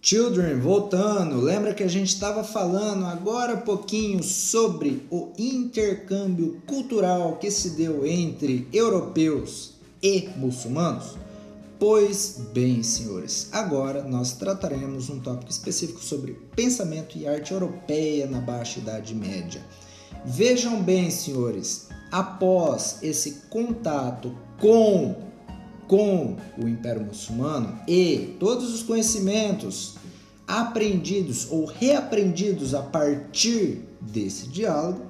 Children, voltando, lembra que a gente estava falando agora há pouquinho sobre o intercâmbio cultural que se deu entre europeus e muçulmanos? Pois bem, senhores, agora nós trataremos um tópico específico sobre pensamento e arte europeia na Baixa Idade Média. Vejam bem, senhores, após esse contato com o Império Muçulmano e todos os conhecimentos aprendidos ou reaprendidos a partir desse diálogo,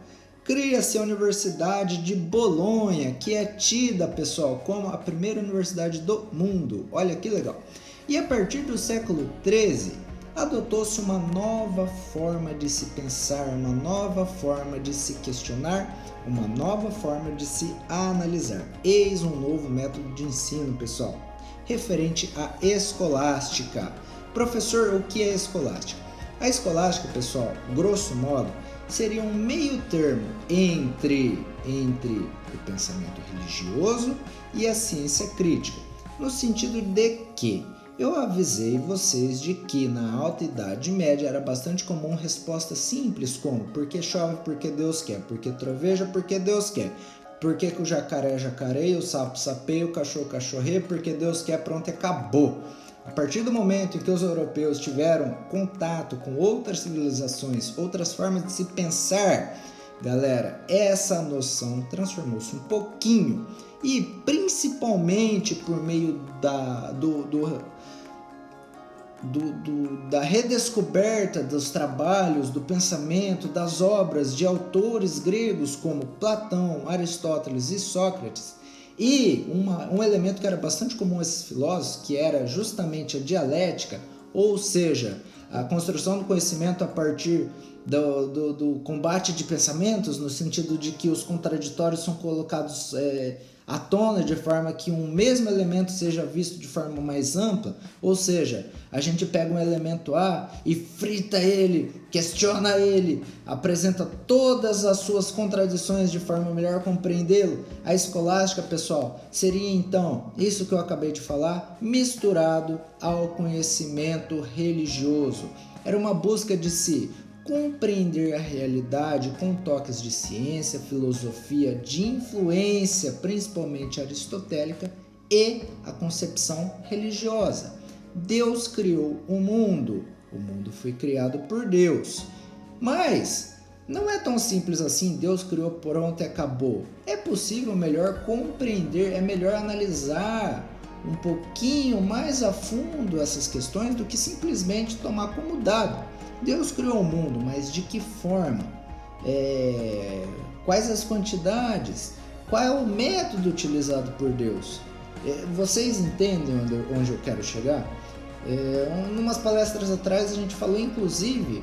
cria-se a Universidade de Bolonha, que é tida, pessoal, como a primeira universidade do mundo. Olha que legal. E a partir do século XIII, adotou-se uma nova forma de se pensar, uma nova forma de se questionar, uma nova forma de se analisar. Eis um novo método de ensino, pessoal, referente à escolástica. Professor, o que é escolástica? A escolástica, pessoal, grosso modo, seria um meio termo entre o pensamento religioso e a ciência crítica, no sentido de que eu avisei vocês de que na Alta Idade Média era bastante comum respostas simples como porque chove porque Deus quer, porque troveja porque Deus quer, porque que o jacaré é jacaré, o sapo sapeia, o cachorro cachorreia, porque Deus quer, pronto, acabou. A partir do momento em que os europeus tiveram contato com outras civilizações, outras formas de se pensar, galera, essa noção transformou-se um pouquinho e principalmente por meio da redescoberta dos trabalhos, do pensamento, das obras de autores gregos como Platão, Aristóteles e Sócrates, e um elemento que era bastante comum a esses filósofos, que era justamente a dialética, ou seja, a construção do conhecimento a partir do combate de pensamentos, no sentido de que os contraditórios são colocados à tona de forma que um mesmo elemento seja visto de forma mais ampla, ou seja, a gente pega um elemento A e frita ele, questiona ele, apresenta todas as suas contradições de forma a melhor compreendê-lo. A escolástica, pessoal, seria então isso que eu acabei de falar, misturado ao conhecimento religioso. Era uma busca de se compreender a realidade com toques de ciência, filosofia, de influência principalmente aristotélica e a concepção religiosa. Deus criou o mundo foi criado por Deus, mas não é tão simples assim, Deus criou, pronto e acabou. É possível melhor compreender, é melhor analisar um pouquinho mais a fundo essas questões do que simplesmente tomar como dado. Deus criou o mundo, mas de que forma? Quais as quantidades? Qual é o método utilizado por Deus? Vocês entendem onde eu quero chegar? Numas palestras atrás a gente falou inclusive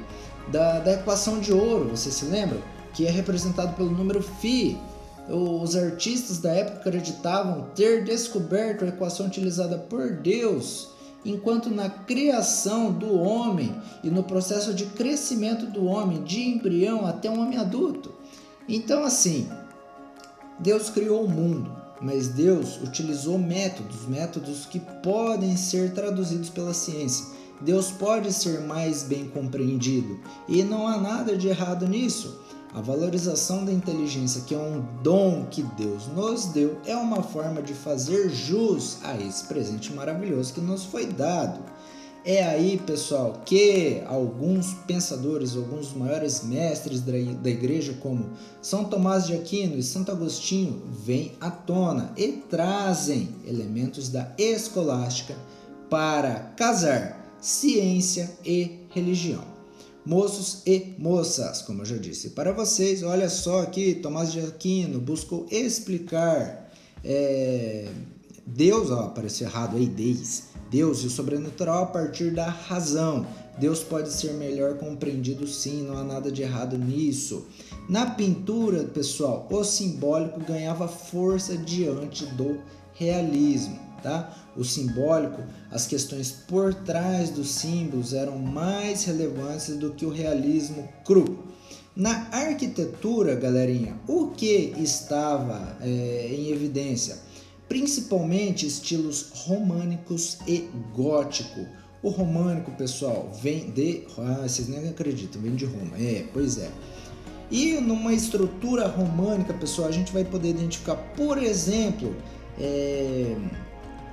da equação de ouro, você se lembra? Que é representado pelo número φ. Os artistas da época acreditavam ter descoberto a equação utilizada por Deus, enquanto na criação do homem e no processo de crescimento do homem, de embrião até um homem adulto. Então, assim, Deus criou o mundo, mas Deus utilizou métodos que podem ser traduzidos pela ciência. Deus pode ser mais bem compreendido e não há nada de errado nisso. A valorização da inteligência, que é um dom que Deus nos deu, é uma forma de fazer jus a esse presente maravilhoso que nos foi dado. É aí, pessoal, que alguns pensadores, alguns maiores mestres da igreja, como São Tomás de Aquino e Santo Agostinho, vêm à tona e trazem elementos da escolástica para casar ciência e religião. Moços e moças, como eu já disse para vocês, olha só aqui, Tomás de Aquino buscou explicar Deus, apareceu errado aí, Deus e o sobrenatural a partir da razão. Deus pode ser melhor compreendido sim, não há nada de errado nisso. Na pintura, pessoal, o simbólico ganhava força diante do realismo. Tá? O simbólico, as questões por trás dos símbolos eram mais relevantes do que o realismo cru. Na arquitetura, galerinha, o que estava em evidência? Principalmente estilos românicos e gótico. O românico, pessoal, vem de... vocês nem acreditam, vem de Roma. Pois é. E numa estrutura românica, pessoal, a gente vai poder identificar, por exemplo,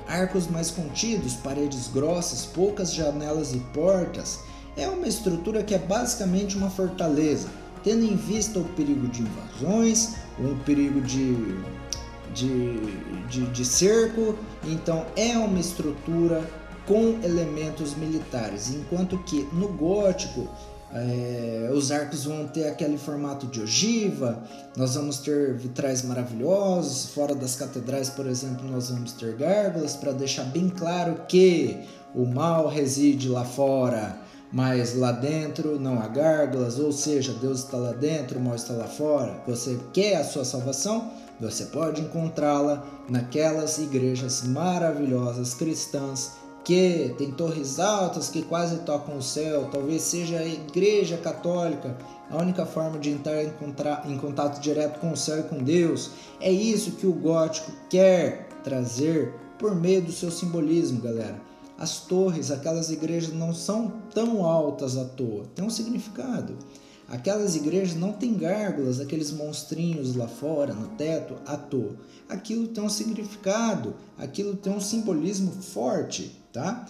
arcos mais contidos, paredes grossas, poucas janelas e portas. É uma estrutura que é basicamente uma fortaleza, tendo em vista o perigo de invasões, o perigo de cerco. Então é uma estrutura com elementos militares, enquanto que no gótico os arcos vão ter aquele formato de ogiva, nós vamos ter vitrais maravilhosos, fora das catedrais, por exemplo, nós vamos ter gárgulas, para deixar bem claro que o mal reside lá fora, mas lá dentro não há gárgulas, ou seja, Deus está lá dentro, o mal está lá fora. Você quer a sua salvação? Você pode encontrá-la naquelas igrejas maravilhosas cristãs que tem torres altas que quase tocam o céu. Talvez seja a igreja católica a única forma de entrar em contato direto com o céu e com Deus. É isso que o gótico quer trazer por meio do seu simbolismo, galera. As torres, aquelas igrejas não são tão altas à toa, tem um significado. Aquelas igrejas não têm gárgulas, aqueles monstrinhos lá fora no teto à toa. Aquilo tem um significado, aquilo tem um simbolismo forte, tá?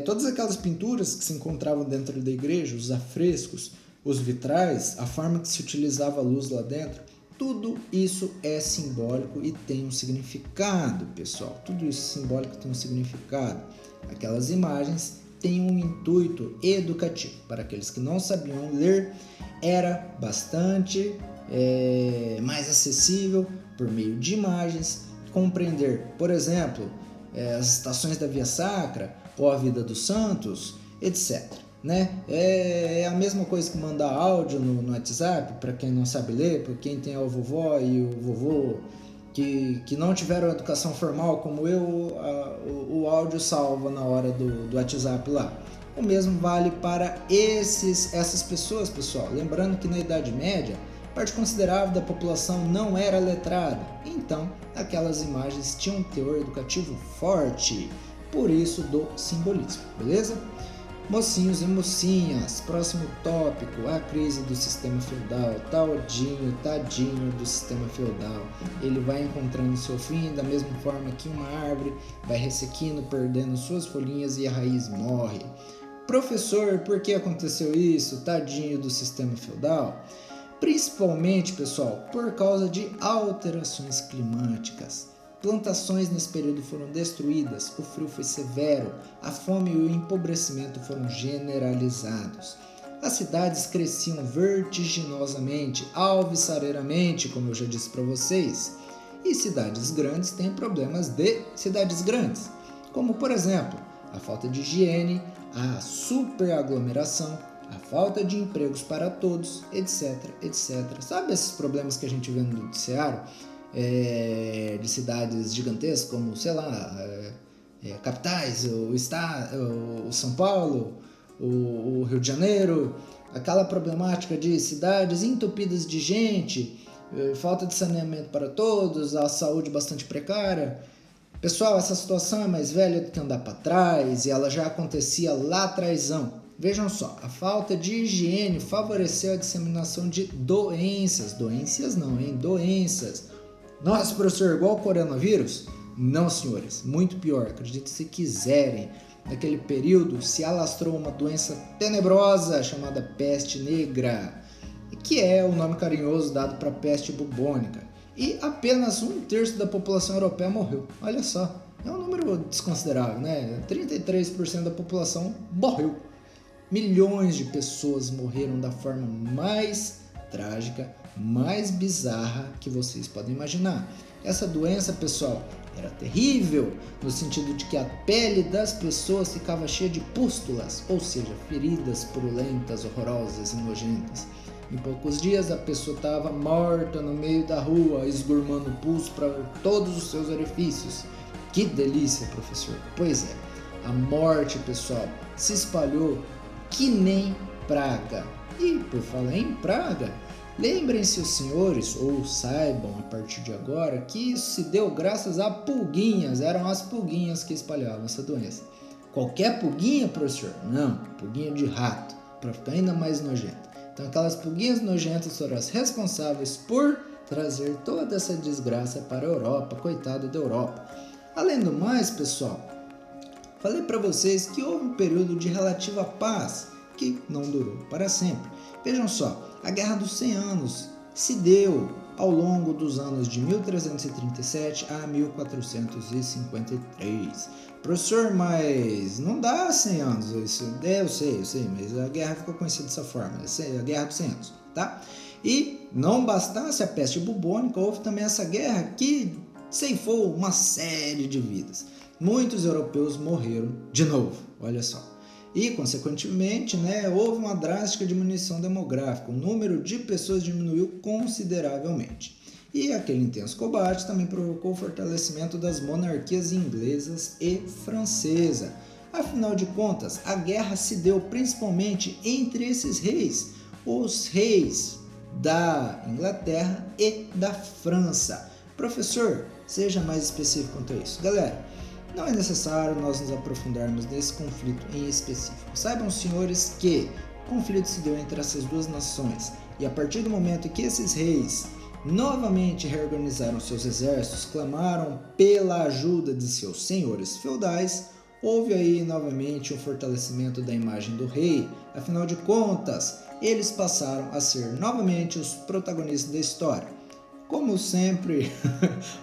Todas aquelas pinturas que se encontravam dentro da igreja, os afrescos, os vitrais, a forma que se utilizava a luz lá dentro, tudo isso é simbólico e tem um significado, pessoal. Tudo isso simbólico tem um significado. Aquelas imagens têm um intuito educativo. Para aqueles que não sabiam ler, era bastante mais acessível por meio de imagens, compreender, por exemplo, as estações da Via Sacra ou a vida dos santos, etc. Né? É a mesma coisa que mandar áudio no WhatsApp, para quem não sabe ler, para quem tem a vovó e o vovô que não tiveram educação formal como eu, o áudio salva na hora do WhatsApp lá. O mesmo vale para essas pessoas, pessoal. Lembrando que na Idade Média, parte considerável da população não era letrada, então aquelas imagens tinham um teor educativo forte, por isso do simbolismo, beleza? Mocinhos e mocinhas, próximo tópico, a crise do sistema feudal. Tadinho do sistema feudal. Ele vai encontrando seu fim da mesma forma que uma árvore vai ressequindo, perdendo suas folhinhas e a raiz morre. Professor, por que aconteceu isso? Tadinho do sistema feudal. Principalmente, pessoal, por causa de alterações climáticas. Plantações nesse período foram destruídas, o frio foi severo, a fome e o empobrecimento foram generalizados. As cidades cresciam vertiginosamente, alvissareiramente, como eu já disse para vocês. E cidades grandes têm problemas de cidades grandes, como por exemplo, a falta de higiene, a superaglomeração, a falta de empregos para todos, etc, etc. Sabe esses problemas que a gente vê no noticiário? De cidades gigantescas como, sei lá, capitais, o São Paulo, o Rio de Janeiro, aquela problemática de cidades entupidas de gente, falta de saneamento para todos, a saúde bastante precária. Pessoal, essa situação é mais velha do que andar para trás e ela já acontecia lá atrásão. Vejam só, a falta de higiene favoreceu a disseminação de doenças. Nossa, professor, igual o coronavírus? Não, senhores, muito pior. Acredite se quiserem. Naquele período se alastrou uma doença tenebrosa chamada peste negra, que é o nome carinhoso dado para a peste bubônica. E apenas 1/3 da população europeia morreu. Olha só, é um número desconsiderável, né? 33% da população morreu. Milhões de pessoas morreram da forma mais trágica, mais bizarra que vocês podem imaginar. Essa doença, pessoal, era terrível, no sentido de que a pele das pessoas ficava cheia de pústulas, ou seja, feridas purulentas, horrorosas e nojentas. Em poucos dias a pessoa estava morta no meio da rua, esgurmando pus para todos os seus orifícios. Que delícia, professor! Pois é, a morte, pessoal, se espalhou que nem praga. E por falar em praga, lembrem-se os senhores, ou saibam a partir de agora, que isso se deu graças a pulguinhas, eram as pulguinhas que espalhavam essa doença. Qualquer pulguinha, professor? Não, pulguinha de rato, para ficar ainda mais nojenta. Então aquelas pulguinhas nojentas foram as responsáveis por trazer toda essa desgraça para a Europa, coitado da Europa. Além do mais, pessoal, falei para vocês que houve um período de relativa paz que não durou para sempre. Vejam só, a Guerra dos 100 Anos se deu ao longo dos anos de 1337 a 1453. Professor, mas não dá 100 anos isso. Eu sei, mas a guerra ficou conhecida dessa forma, a Guerra dos 100 Anos, tá? E não bastasse a peste bubônica, houve também essa guerra que ceifou uma série de vidas. Muitos europeus morreram de novo, olha só. E, consequentemente, houve uma drástica diminuição demográfica, o número de pessoas diminuiu consideravelmente. E aquele intenso combate também provocou o fortalecimento das monarquias inglesas e francesa. Afinal de contas, a guerra se deu principalmente entre esses reis, os reis da Inglaterra e da França. Professor, seja mais específico quanto a isso. Galera, não é necessário nós nos aprofundarmos nesse conflito em específico. Saibam, senhores, que o conflito se deu entre essas duas nações e a partir do momento que esses reis novamente reorganizaram seus exércitos, clamaram pela ajuda de seus senhores feudais, houve aí novamente um fortalecimento da imagem do rei. Afinal de contas, eles passaram a ser novamente os protagonistas da história. Como sempre,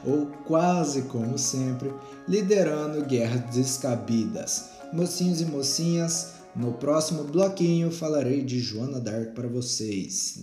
ou quase como sempre, liderando guerras descabidas. Mocinhos e mocinhas, no próximo bloquinho falarei de Joana d'Arc para vocês.